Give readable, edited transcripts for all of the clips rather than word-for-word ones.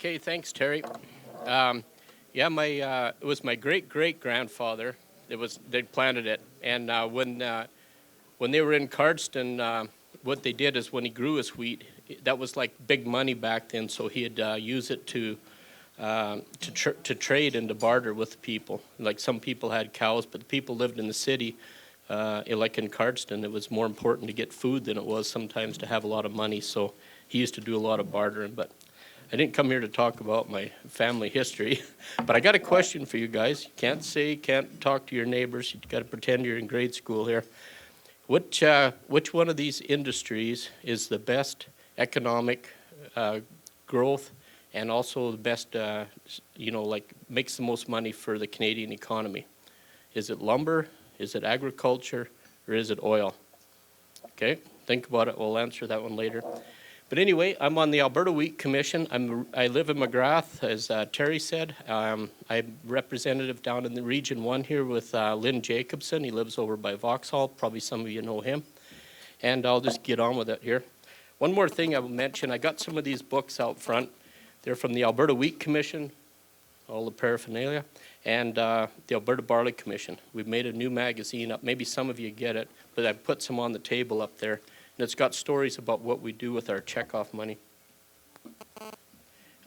Okay, thanks, Terry. Yeah, it was my great-great-grandfather they planted it, and when they were in Cardston, what they did is when he grew his wheat, that was like big money back then, so he'd use it to trade and to barter with people. Like some people had cows, but the people lived in the city, like in Cardston, it was more important to get food than it was sometimes to have a lot of money. So he used to do a lot of bartering. But I didn't come here to talk about my family history. But I got a question for you guys. You can't talk to your neighbors. You got to pretend you're in grade school here. Which one of these industries is the best economic growth and also the best, like makes the most money for the Canadian economy? Is it lumber? Is it agriculture? Or is it oil? Okay, think about it. We'll answer that one later. But anyway, I'm on the Alberta Wheat Commission. I live in McGrath, as Terry said. I'm representative down in the Region 1 here with Lynn Jacobson. He lives over by Vauxhall. Probably some of you know him. And I'll just get on with it here. One more thing I will mention. I got some of these books out front. They're from the Alberta Wheat Commission, all the paraphernalia, and the Alberta Barley Commission. We've made a new magazine up. Maybe some of you get it, but I've put some on the table up there. And it's got stories about what we do with our checkoff money.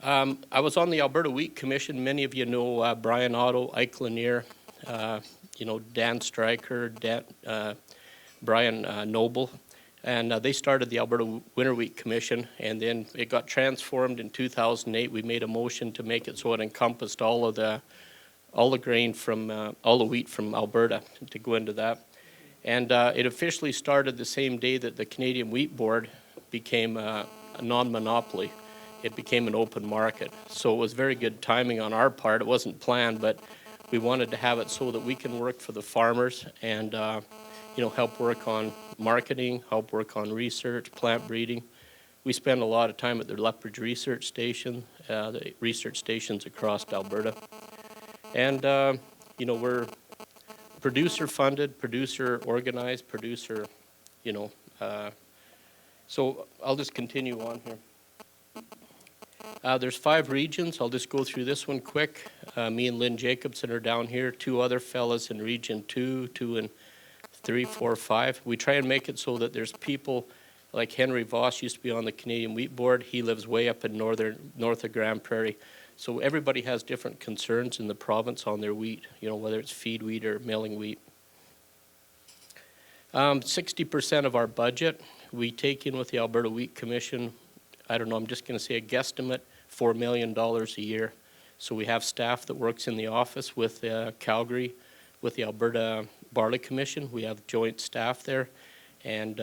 I was on the Alberta Wheat Commission. Many of you know Brian Otto, Ike Lanier, Dan Stryker, Brian Noble. And they started the Alberta Winter Wheat Commission, and then it got transformed in 2008. We made a motion to make it so it encompassed all the grain from all the wheat from Alberta to go into that. And it officially started the same day that the Canadian Wheat Board became a non-monopoly. It became an open market. So it was very good timing on our part. It wasn't planned, but we wanted to have it so that we can work for the farmers and help work on marketing, help work on research, plant breeding. We spend a lot of time at the Lethbridge Research Station, the research stations across Alberta. And, we're producer funded, producer organized, producer, so I'll just continue on here. There's 5 regions. I'll just go through this one quick. Me and Lynn Jacobson are down here. 2 other fellas in Region 2, 2 and 3, 4, 5. We try and make it so that there's people like Henry Voss used to be on the Canadian Wheat Board. He lives way up in north of Grand Prairie. So everybody has different concerns in the province on their wheat, whether it's feed wheat or milling wheat. 60% of our budget we take in with the Alberta Wheat Commission. I don't know, I'm just going to say a guesstimate, $4 million a year. So we have staff that works in the office with Calgary, with the Alberta Barley Commission. We have joint staff there. And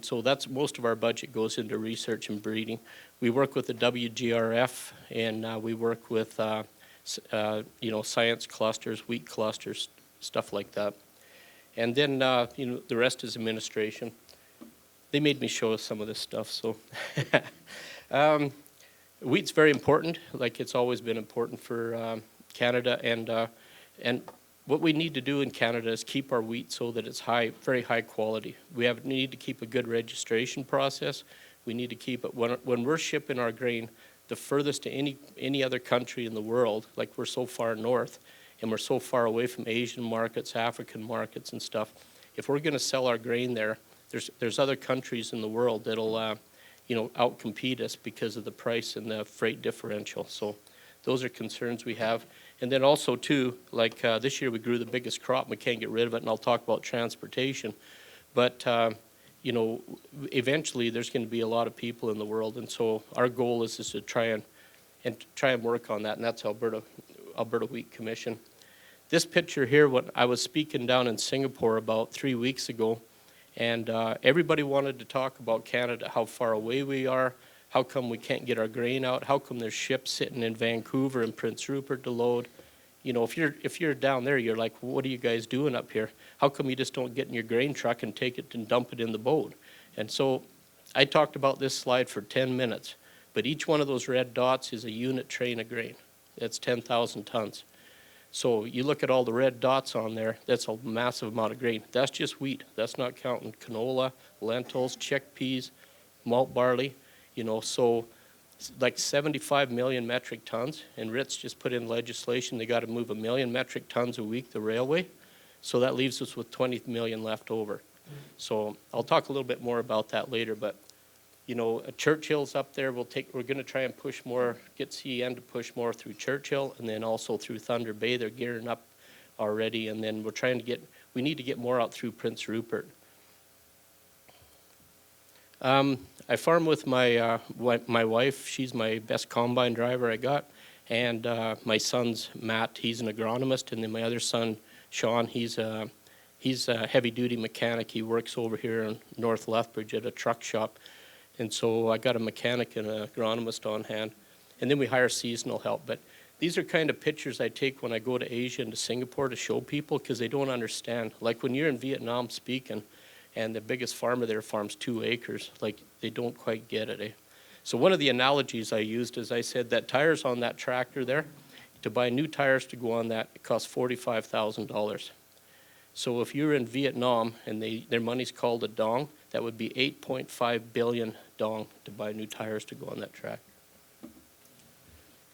so that's most of our budget goes into research and breeding. We work with the WGRF, and we work with science clusters, wheat clusters, stuff like that. And then the rest is administration. They made me show some of this stuff. So wheat's very important, like it's always been important for Canada, and what we need to do in Canada is keep our wheat so that it's very high quality. We need to keep a good registration process. We need to keep it, when we're shipping our grain the furthest to any other country in the world, like we're so far north, and we're so far away from Asian markets, African markets and stuff. If we're going to sell our grain there, there's other countries in the world that'll outcompete us because of the price and the freight differential. So those are concerns we have. And then also, too, like this year we grew the biggest crop, and we can't get rid of it, and I'll talk about transportation. But, eventually there's going to be a lot of people in the world, and so our goal is to try and work on that, and that's Alberta Wheat Commission. This picture here, what I was speaking down in Singapore about 3 weeks ago, and everybody wanted to talk about Canada, how far away we are. How come we can't get our grain out? How come there's ships sitting in Vancouver and Prince Rupert to load? If you're down there, you're like, what are you guys doing up here? How come you just don't get in your grain truck and take it and dump it in the boat? And so I talked about this slide for 10 minutes, but each one of those red dots is a unit train of grain. That's 10,000 tons. So you look at all the red dots on there, that's a massive amount of grain. That's just wheat. That's not counting canola, lentils, chickpeas, malt barley. So like 75 million metric tons, and Ritz just put in legislation they got to move 1 million metric tons a week the railway, so that leaves us with 20 million left over. So I'll talk a little bit more about that later, but you know, Churchill's up there. We're going to try and push more, get CN to push more through Churchill, and then also through Thunder Bay. They're gearing up already, and then we need to get more out through Prince Rupert. I farm with my wife. She's my best combine driver I got, and my son's Matt. He's an agronomist, and then my other son Sean. He's a heavy-duty mechanic. He works over here in North Lethbridge at a truck shop, and so I got a mechanic and an agronomist on hand, and then we hire seasonal help. But these are kind of pictures I take when I go to Asia and to Singapore to show people because they don't understand. Like when you're in Vietnam speaking, and the biggest farmer there farms 2 acres, like they don't quite get it, eh? So one of the analogies I used is I said that tires on that tractor there, to buy new tires to go on that, it costs $45,000. So if you're in Vietnam and their money's called a dong, that would be 8.5 billion dong to buy new tires to go on that tractor.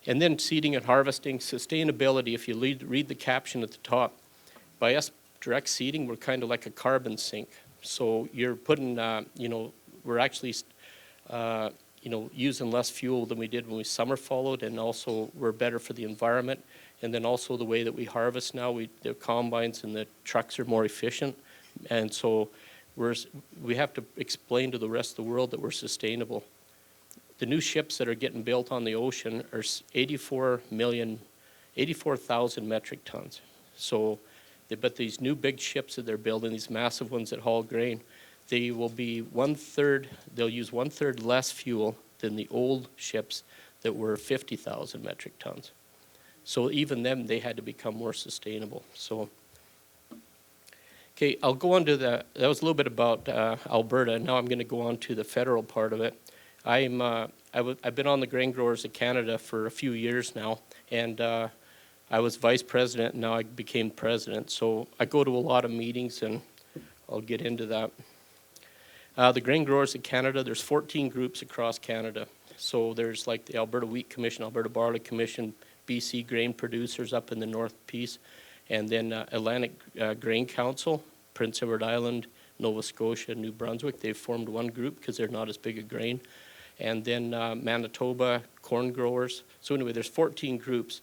And then seeding and harvesting, sustainability, if you read the caption at the top, by us direct seeding, we're kind of like a carbon sink. So you're putting, we're actually, using less fuel than we did when we summer followed, and also we're better for the environment. And then also the way that we harvest now, the combines and the trucks are more efficient. And so we have to explain to the rest of the world that we're sustainable. The new ships that are getting built on the ocean are 84,000 metric tons. So, but these new big ships that they're building, these massive ones that haul grain, they will be they'll use 1/3 less fuel than the old ships that were 50,000 metric tons. So even them, they had to become more sustainable. So, okay, I'll go on to that was a little bit about Alberta. Now I'm going to go on to the federal part of it. I've been on the Grain Growers of Canada for a few years now, and I was vice president, and now I became president. So I go to a lot of meetings, and I'll get into that. The Grain Growers of Canada, there's 14 groups across Canada. So there's like the Alberta Wheat Commission, Alberta Barley Commission, BC Grain Producers up in the North Piece, and then Atlantic Grain Council, Prince Edward Island, Nova Scotia, New Brunswick. They've formed one group because they're not as big a grain. And then Manitoba, corn growers. So anyway, there's 14 groups.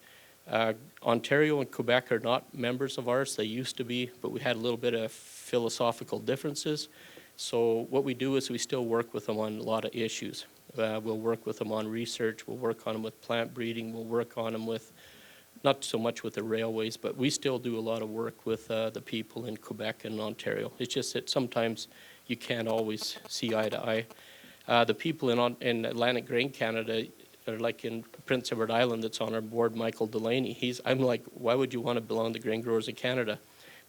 Ontario and Quebec are not members of ours. They used to be, but we had a little bit of philosophical differences. So what we do is we still work with them on a lot of issues. We'll work with them on research. We'll work on them with plant breeding. We'll work on them with, not so much with the railways, but we still do a lot of work with the people in Quebec and Ontario. It's just that sometimes you can't always see eye to eye. The people in Atlantic Grain Canada, or like in Prince Edward Island that's on our board, Michael Delaney, I'm like, why would you want to belong to Grain Growers of Canada?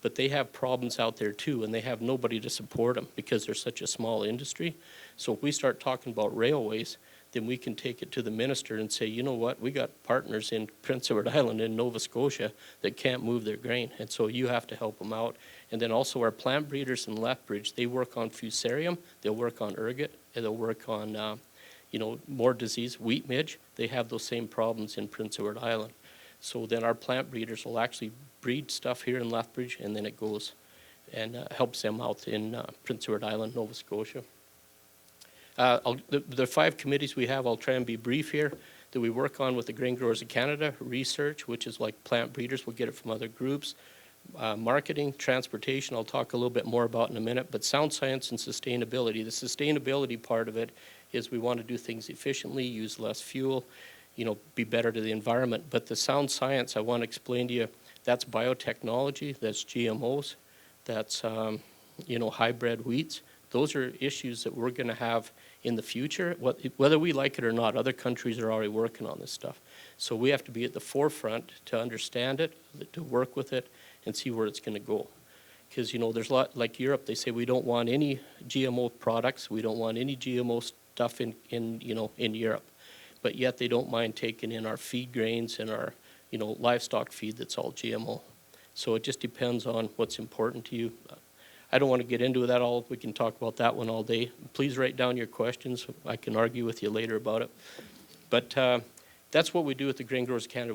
But they have problems out there too, and they have nobody to support them because they're such a small industry. So if we start talking about railways, then we can take it to the minister and say, you know what, we got partners in Prince Edward Island and Nova Scotia that can't move their grain, and so you have to help them out. And then also our plant breeders in Lethbridge, they work on fusarium, they'll work on ergot, and they'll work on more disease, wheat midge. They have those same problems in Prince Edward Island. So then our plant breeders will actually breed stuff here in Lethbridge, and then it goes and helps them out in Prince Edward Island, Nova Scotia. The 5 committees we have, I'll try and be brief here, that we work on with the Grain Growers of Canada: research, which is like plant breeders, we'll get it from other groups; marketing, transportation, I'll talk a little bit more about in a minute; but sound science and sustainability. The sustainability part of it is we want to do things efficiently, use less fuel, be better to the environment. But the sound science, I want to explain to you, that's biotechnology, that's GMOs, that's hybrid wheats. Those are issues that we're going to have in the future, whether we like it or not. Other countries are already working on this stuff. So we have to be at the forefront to understand it, to work with it, and see where it's going to go. Because, there's a lot, like Europe, they say we don't want any GMO products, we don't want any GMO stuff in Europe. But yet they don't mind taking in our feed grains and our, livestock feed that's all GMO. So it just depends on what's important to you. I don't want to get into that all. We can talk about that one all day. Please write down your questions. I can argue with you later about it. But that's what we do with the Grain Growers of Canada.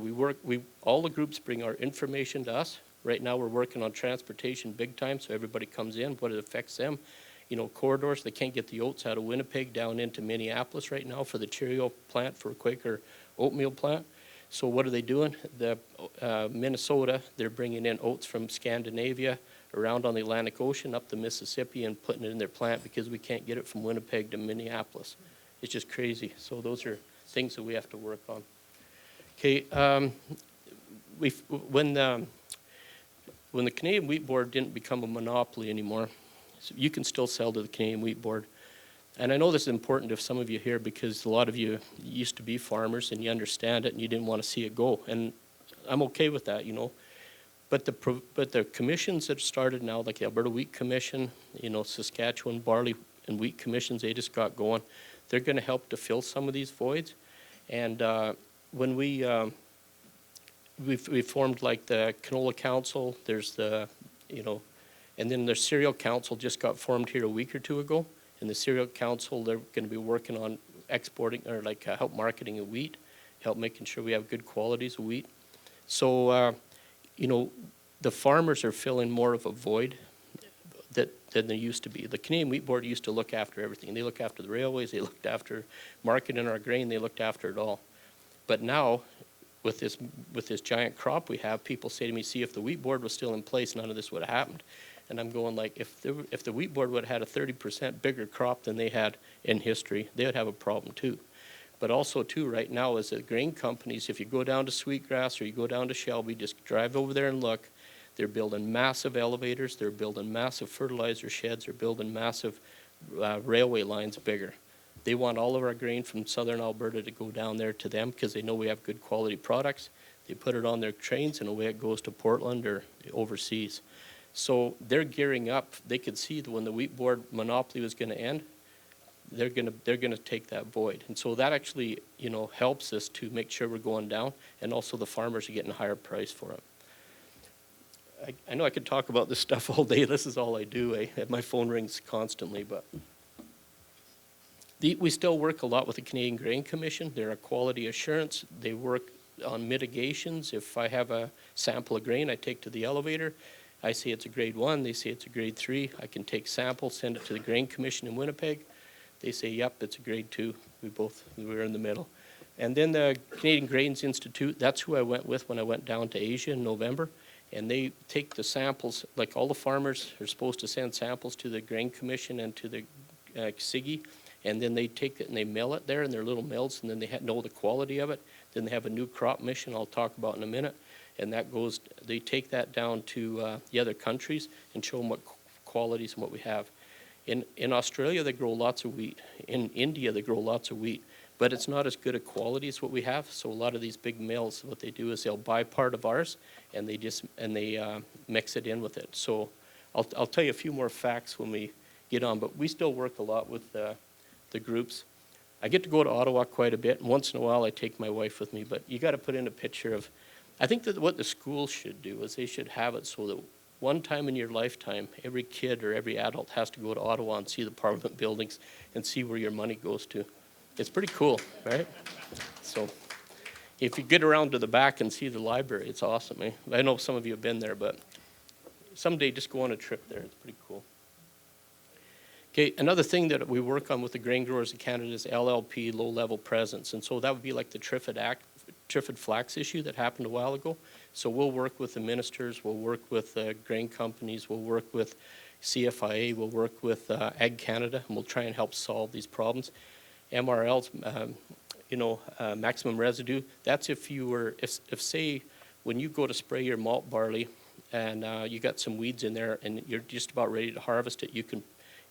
All the groups bring our information to us. Right now we're working on transportation big time, so everybody comes in, what it affects them. You know, corridors, they can't get the oats out of Winnipeg down into Minneapolis right now for the Cheerio plant, for a Quaker oatmeal plant. So what are they doing? Minnesota, they're bringing in oats from Scandinavia around on the Atlantic Ocean up the Mississippi and putting it in their plant because we can't get it from Winnipeg to Minneapolis. It's just crazy. So those are things that we have to work on. Okay, when the Canadian Wheat Board didn't become a monopoly anymore, so you can still sell to the Canadian Wheat Board. And I know this is important to some of you here because a lot of you used to be farmers and you understand it and you didn't want to see it go. And I'm okay with that, you know. But the commissions that started now, like the Alberta Wheat Commission, you know, Saskatchewan Barley and Wheat Commissions, they just got going. They're going to help to fill some of these voids. And when we formed like the Canola Council, there's the, you know, and then the Cereal Council just got formed here a week or two ago. And the Cereal Council, they're going to be working on exporting or like help marketing of wheat, help making sure we have good qualities of wheat. So, you know, the farmers are filling more of a void than they used to be. The Canadian Wheat Board used to look after everything. They looked after the railways, they looked after marketing our grain, they looked after it all. But now, with this giant crop we have, people say to me, see, if the Wheat Board was still in place, none of this would have happened. And I'm going like, if the Wheat Board would have had a 30% bigger crop than they had in history, they would have a problem too. But also too, right now, is that grain companies, if you go down to Sweetgrass or you go down to Shelby, just drive over there and look, they're building massive elevators, they're building massive fertilizer sheds, they're building massive railway lines bigger. They want all of our grain from southern Alberta to go down there to them because they know we have good quality products. They put it on their trains and away it goes to Portland or overseas. So they're gearing up. They could see that when the Wheat Board monopoly was going to end, they're going to take that void. And so that actually, you know, helps us to make sure we're going down, and also the farmers are getting a higher price for it. I know I could talk about this stuff all day. This is all I do. My phone rings constantly, but we still work a lot with the Canadian Grain Commission. They're a quality assurance. They work on mitigations. If I have a sample of grain I take to the elevator, I say it's a grade 1, they say it's a grade 3. I can take samples, send it to the Grain Commission in Winnipeg. They say, yep, it's a grade 2. We're in the middle. And then the Canadian Grains Institute, that's who I went with when I went down to Asia in November. And they take the samples, like all the farmers are supposed to send samples to the Grain Commission and to the SIGI. And then they take it and they mill it there in their little mills, and then they know the quality of it. Then they have a new crop mission I'll talk about in a minute. And that goes, they take that down to the other countries and show them what qualities and what we have. In Australia, they grow lots of wheat. In India, they grow lots of wheat. But it's not as good a quality as what we have. So a lot of these big mills, what they do is they'll buy part of ours and they mix it in with it. So I'll tell you a few more facts when we get on. But we still work a lot with the groups. I get to go to Ottawa quite a bit, and once in a while I take my wife with me. But you got to put in a picture of. I think that what the schools should do is they should have it so that one time in your lifetime, every kid or every adult has to go to Ottawa and see the Parliament buildings and see where your money goes to. It's pretty cool, right? So if you get around to the back and see the library, it's awesome. Eh? I know some of you have been there, but someday just go on a trip there. It's pretty cool. Okay, another thing that we work on with the Grain Growers of Canada is LLP, low-level presence. And so that would be like the Triffid flax issue that happened a while ago. So we'll work with the ministers, we'll work with grain companies, we'll work with CFIA, we'll work with Ag Canada, and we'll try and help solve these problems. MRLs, maximum residue, that's if say when you go to spray your malt barley and you got some weeds in there and you're just about ready to harvest it, you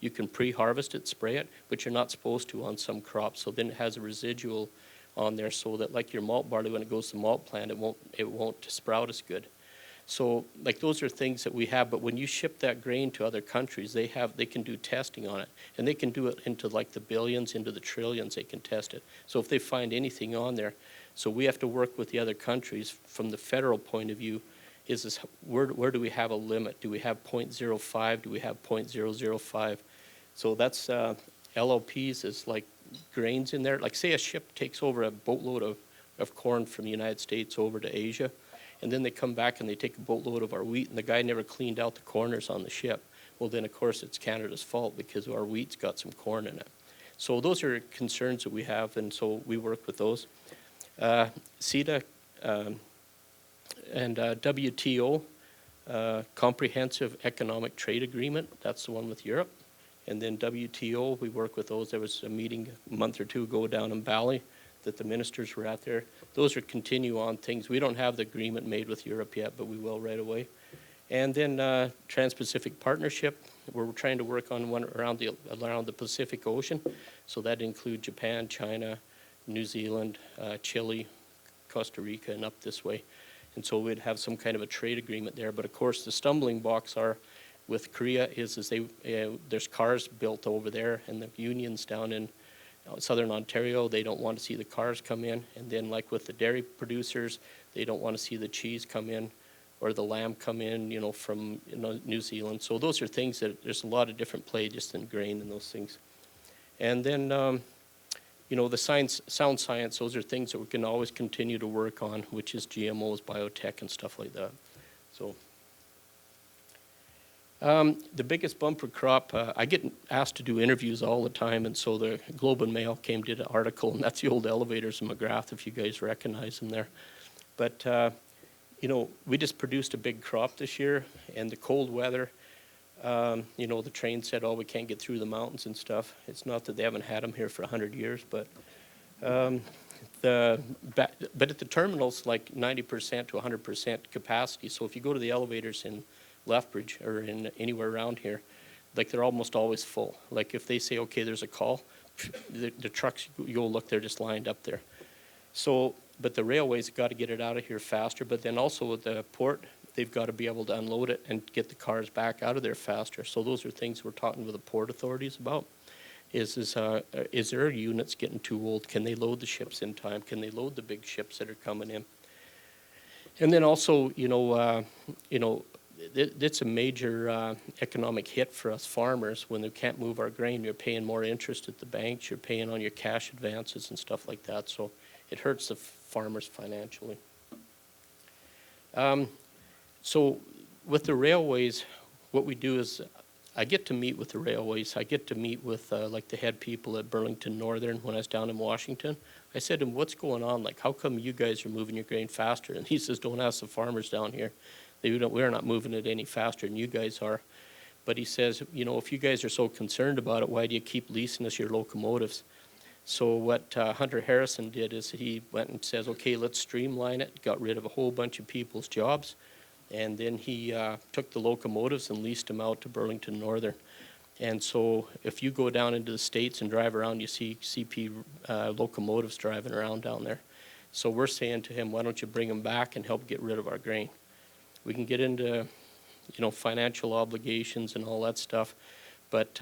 can pre-harvest it, spray it, but you're not supposed to on some crops. So then it has a residual on there so that like your malt barley, when it goes to the malt plant, it won't sprout as good. So like those are things that we have, but when you ship that grain to other countries, they can do testing on it, and they can do it into like the billions, into the trillions, they can test it. So if they find anything on there, so we have to work with the other countries from the federal point of view, where do we have a limit? Do we have 0.05? Do we have 0.005? So that's LLPs is like grains in there. Like say a ship takes over a boatload of corn from the United States over to Asia, and then they come back and they take a boatload of our wheat, and the guy never cleaned out the corners on the ship. Well, then, of course, it's Canada's fault because our wheat's got some corn in it. So those are concerns that we have, and so we work with those. CETA and WTO, Comprehensive Economic Trade Agreement, that's the one with Europe. And then WTO, we work with those. There was a meeting a month or two ago down in Bali that the ministers were at there. Those are continue-on things. We don't have the agreement made with Europe yet, but we will right away. And then Trans-Pacific Partnership, we're trying to work on one around the Pacific Ocean. So that includes Japan, China, New Zealand, Chile, Costa Rica, and up this way. And so we'd have some kind of a trade agreement there. But of course, the stumbling blocks are with Korea is there's cars built over there, and the unions down in southern Ontario, they don't want to see the cars come in. And then like with the dairy producers, they don't want to see the cheese come in or the lamb come in, from New Zealand. So those are things that there's a lot of different play just in grain and those things. And then, the sound science, those are things that we can always continue to work on, which is GMOs, biotech, and stuff like that. So the biggest bumper crop, I get asked to do interviews all the time, and so the Globe and Mail did an article, and that's the old elevators in McGrath, if you guys recognize them there. But we just produced a big crop this year, and the cold weather, the train said, we can't get through the mountains and stuff. It's not that they haven't had them here for 100 years, but at the terminals, like 90% to 100% capacity. So if you go to the elevators in Lethbridge or in anywhere around here, like they're almost always full. Like if they say, okay, there's a call, the trucks, you go look, they're just lined up there. So, but the railways got to get it out of here faster, but then also with the port, they've got to be able to unload it and get the cars back out of there faster. So those are things we're talking with the port authorities about. Is their units getting too old? Can they load the ships in time? Can they load the big ships that are coming in? And then also, it's a major economic hit for us farmers when they can't move our grain. You're paying more interest at the banks. You're paying on your cash advances and stuff like that. So it hurts the farmers financially. So with the railways, what we do is I get to meet with the railways. I get to meet with like the head people at Burlington Northern when I was down in Washington. I said to him, what's going on? Like, how come you guys are moving your grain faster? And he says, don't ask the farmers down here. We're not moving it any faster than you guys are. But he says, if you guys are so concerned about it, why do you keep leasing us your locomotives? So what Hunter Harrison did is he went and says, okay, let's streamline it, got rid of a whole bunch of people's jobs, and then he took the locomotives and leased them out to Burlington Northern. And so if you go down into the States and drive around, you see CP locomotives driving around down there. So we're saying to him, why don't you bring them back and help get rid of our grain? We can get into, financial obligations and all that stuff. But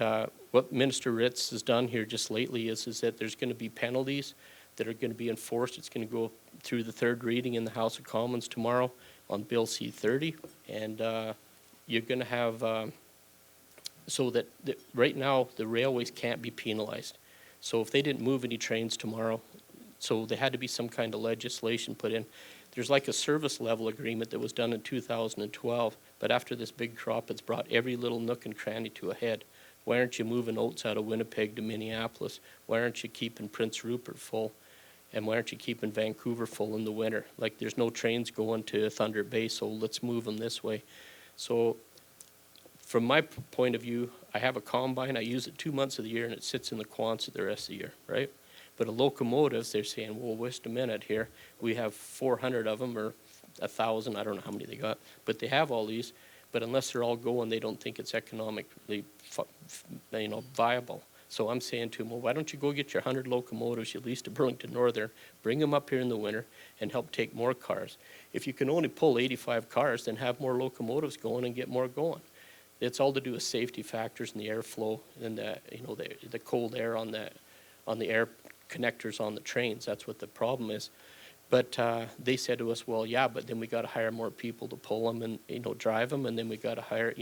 what Minister Ritz has done here just lately is that there's going to be penalties that are going to be enforced. It's going to go through the third reading in the House of Commons tomorrow on Bill C-30. And you're going to have, so that right now the railways can't be penalized. So if they didn't move any trains tomorrow, so there had to be some kind of legislation put in. There's like a service level agreement that was done in 2012, but after this big crop, it's brought every little nook and cranny to a head. Why aren't you moving oats out of Winnipeg to Minneapolis? Why aren't you keeping Prince Rupert full? And why aren't you keeping Vancouver full in the winter? Like there's no trains going to Thunder Bay, so let's move them this way. So from my point of view, I have a combine, I use it 2 months of the year, and it sits in the Quonset the rest of the year, right? But a locomotives, they're saying, well, wait a minute here. We have 400 of them or 1,000. I don't know how many they got. But they have all these. But unless they're all going, they don't think it's economically viable. So I'm saying to them, well, why don't you go get your 100 locomotives, you leased to Burlington Northern, bring them up here in the winter, and help take more cars. If you can only pull 85 cars, then have more locomotives going and get more going. It's all to do with safety factors and the airflow and the cold air on the air connectors on the trains. That's what the problem is. But they said to us, well, yeah, but then we got to hire more people to pull them and drive them, and then we got to hire,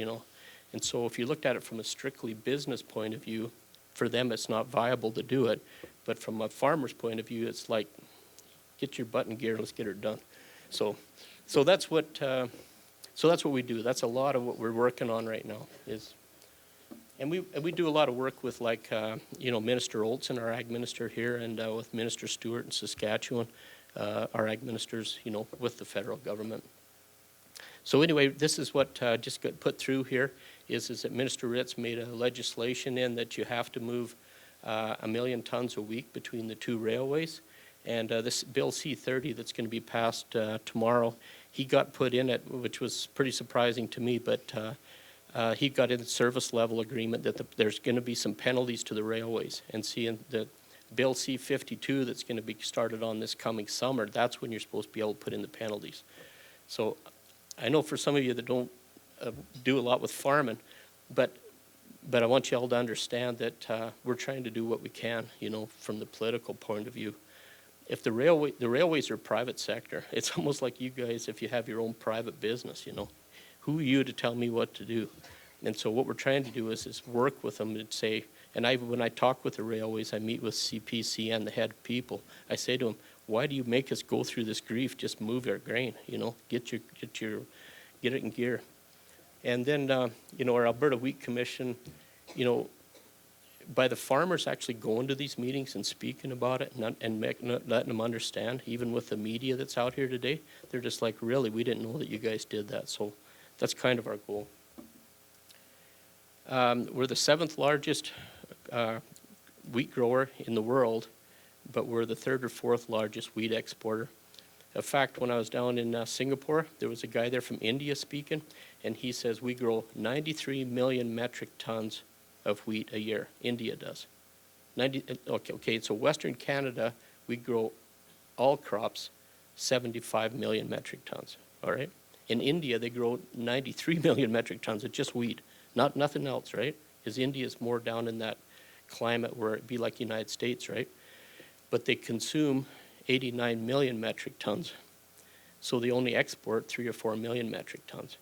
And so if you looked at it from a strictly business point of view, for them it's not viable to do it. But from a farmer's point of view, it's like, get your butt in gear, let's get her done. So that's what we do. That's a lot of what we're working on right now. And we do a lot of work with, like, Minister Olson, our ag minister here, and with Minister Stewart in Saskatchewan, our ag ministers, with the federal government. So anyway, this is what just got put through here, is that Minister Ritz made a legislation in that you have to move 1 million tons a week between the two railways. And this Bill C-30 that's going to be passed tomorrow, he got put in it, which was pretty surprising to me, but he got in the service level agreement that there's going to be some penalties to the railways. And seeing the Bill C-52 that's going to be started on this coming summer, that's when you're supposed to be able to put in the penalties. So I know for some of you that don't do a lot with farming, but I want you all to understand that we're trying to do what we can, from the political point of view. If the railways are private sector, it's almost like you guys, if you have your own private business, who are you to tell me what to do? And so what we're trying to do is work with them and say, and when I talk with the railways, I meet with CPC and the head people. I say to them, why do you make us go through this grief? Just move our grain, get it in gear. And then, our Alberta Wheat Commission, by the farmers actually going to these meetings and speaking about it and letting them understand, even with the media that's out here today, they're just like, really, we didn't know that you guys did that. So that's kind of our goal. We're the 7th largest wheat grower in the world, but we're the 3rd or 4th largest wheat exporter. In fact, when I was down in Singapore, there was a guy there from India speaking, and he says we grow 93 million metric tons of wheat a year. India does. So Western Canada, we grow all crops 75 million metric tons, all right? In India, they grow 93 million metric tons of just wheat, nothing else, right? Because India is more down in that climate where it'd be like the United States, right? But they consume 89 million metric tons. So they only export 3 or 4 million metric tons.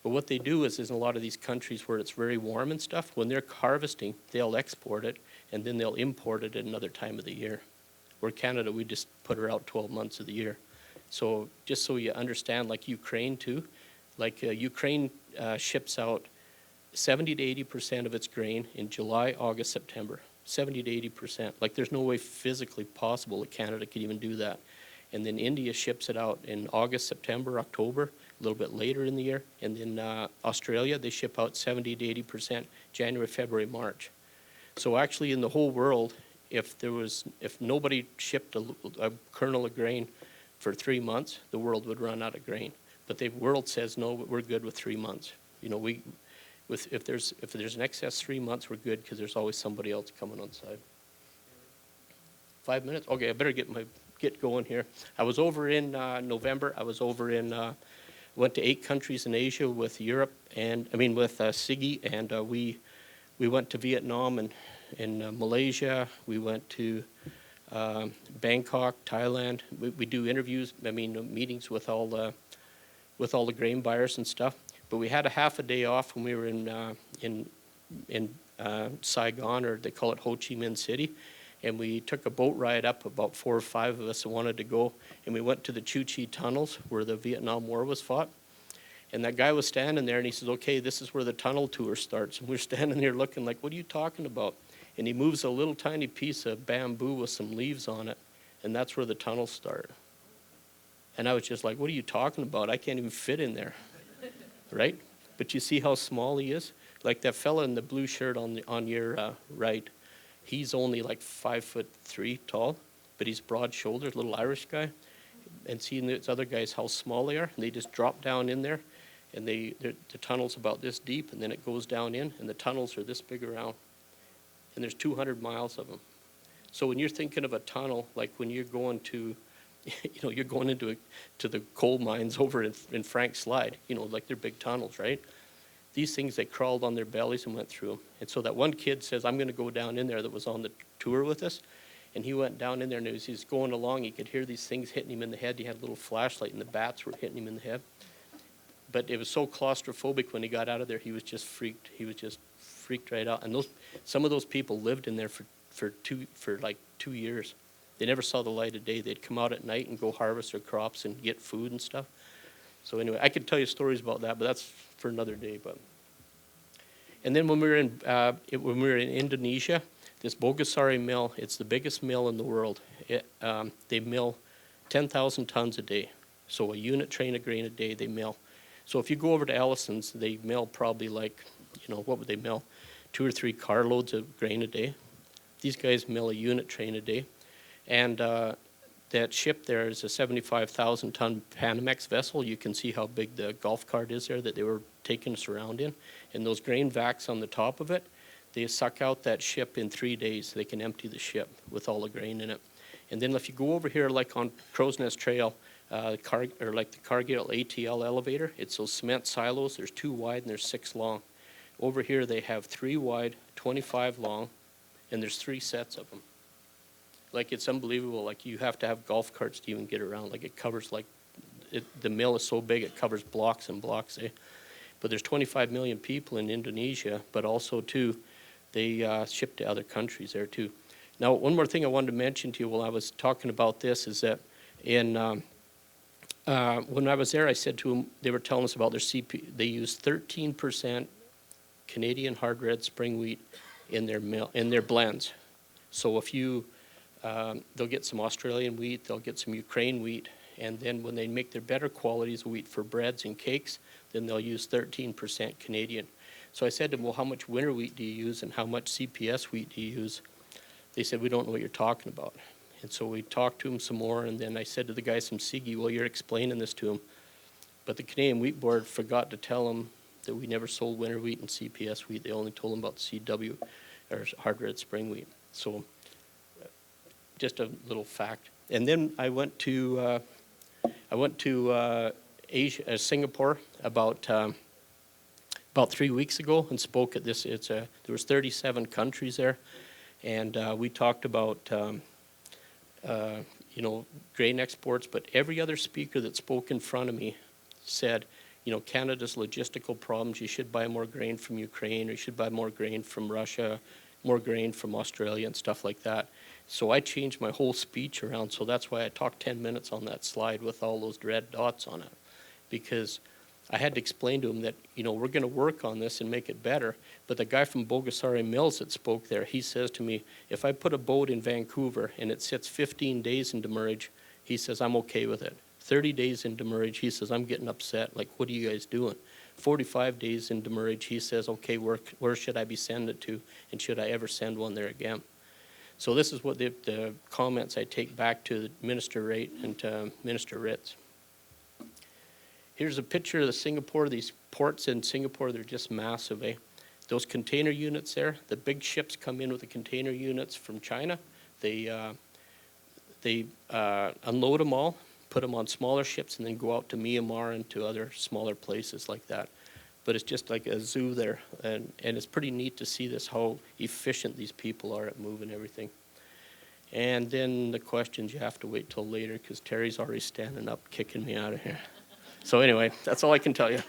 But what they do is in a lot of these countries where it's very warm and stuff, when they're harvesting, they'll export it, and then they'll import it at another time of the year. Where Canada, we just put her out 12 months of the year. So just so you understand, like Ukraine too, Ukraine ships out 70 to 80% of its grain in July, August, September. 70 to 80%. Like there's no way physically possible that Canada could even do that. And then India ships it out in August, September, October, a little bit later in the year. And then Australia, they ship out 70 to 80% January, February, March. So actually in the whole world, if nobody shipped a kernel of grain for 3 months, the world would run out of grain. But the world says, no, we're good with 3 months. If there's an excess 3 months, we're good because there's always somebody else coming on side. 5 minutes? Okay, I better get going here. I was over in November. I was over went to 8 countries in Asia with with SIGI, and we went to Vietnam and Malaysia. We went to Bangkok, Thailand. We do interviews, meetings with all the grain buyers and stuff. But we had a half a day off when we were in Saigon, or they call it Ho Chi Minh City. And we took a boat ride up, about 4 or 5 of us wanted to go, and we went to the Chu Chi tunnels where the Vietnam War was fought. And that guy was standing there, and he says, okay, this is where the tunnel tour starts. And we're standing there looking like, what are you talking about? And he moves a little tiny piece of bamboo with some leaves on it, and that's where the tunnels start. And I was just like, what are you talking about? I can't even fit in there, right? But you see how small he is? Like that fella in the blue shirt on your right, he's only like 5'3" tall, but he's broad-shouldered, little Irish guy. And seeing these other guys, how small they are, and they just drop down in there, and the tunnel's about this deep, and then it goes down in, and the tunnels are this big around. And there's 200 miles of them. So when you're thinking of a tunnel, like when you're going to, you're going into the coal mines over in Frank Slide, like they're big tunnels, right? These things, they crawled on their bellies and went through them. And so that one kid says, I'm going to go down in there, that was on the tour with us. And he went down in there, and as he's going along, he could hear these things hitting him in the head. He had a little flashlight, and the bats were hitting him in the head. But it was so claustrophobic when he got out of there, he was just freaked. He was just freaked right out. And some of those people lived in there for for like 2 years. They never saw the light of day. They'd come out at night and go harvest their crops and get food and stuff. So anyway, I could tell you stories about that, but that's for another day. And then when we were in Indonesia, this Bogasari mill, it's the biggest mill in the world. They mill 10,000 tons a day. So a unit train of grain a day they mill. So if you go over to Ellison's, they mill probably like, what would they mill? 2 or 3 carloads of grain a day. These guys mill a unit train a day. And that ship there is a 75,000-ton Panamax vessel. You can see how big the golf cart is there that they were taking us around in. And those grain vacs on the top of it, they suck out that ship in 3 days. They can empty the ship with all the grain in it. And then if you go over here, like on Crow's Nest Trail, like the Cargill ATL elevator, it's those cement silos. There's 2 wide and there's 6 long. Over here they have 3 wide, 25 long, and there's 3 sets of them. Like, it's unbelievable. Like, you have to have golf carts to even get around. Like, it covers the mill is so big it covers blocks and blocks. But there's 25 million people in Indonesia, but also too, they ship to other countries there too. Now, one more thing I wanted to mention to you while I was talking about this is that when I was there, I said to them, they were telling us about their CP. They use 13% Canadian hard red spring wheat in their blends. So if they'll get some Australian wheat, they'll get some Ukraine wheat, and then when they make their better qualities of wheat for breads and cakes, then they'll use 13% Canadian. So I said to them, well, how much winter wheat do you use and how much CPS wheat do you use? They said, we don't know what you're talking about. And so we talked to them some more, and then I said to the guys from Sigi, well, you're explaining this to them. But the Canadian Wheat Board forgot to tell them that we never sold winter wheat and CPS wheat. They only told them about the CW, or hard red spring wheat. So just a little fact. And then I went to Asia, Singapore about 3 weeks ago and spoke at this. There was 37 countries there, and we talked about grain exports. But every other speaker that spoke in front of me said, Canada's logistical problems. You should buy more grain from Ukraine, or you should buy more grain from Russia, more grain from Australia, and stuff like that. So I changed my whole speech around. So that's why I talked 10 minutes on that slide with all those red dots on it, because I had to explain to him that, we're going to work on this and make it better. But the guy from Bogasari Mills that spoke there, he says to me, if I put a boat in Vancouver and it sits 15 days in demurrage, he says, I'm okay with it. 30 days in demurrage, he says, I'm getting upset. Like, what are you guys doing? 45 days in demurrage, he says, okay, where should I be sending it to? And should I ever send one there again? So this is what the comments I take back to Minister Wright and to Minister Ritz. Here's a picture of Singapore. These ports in Singapore, they're just massive, eh? Those container units there, the big ships come in with the container units from China. They unload them all, put them on smaller ships, and then go out to Myanmar and to other smaller places like that. But it's just like a zoo there, and it's pretty neat to see this, how efficient these people are at moving everything. And then the questions you have to wait till later, because Terry's already standing up, kicking me out of here. So anyway, that's all I can tell you.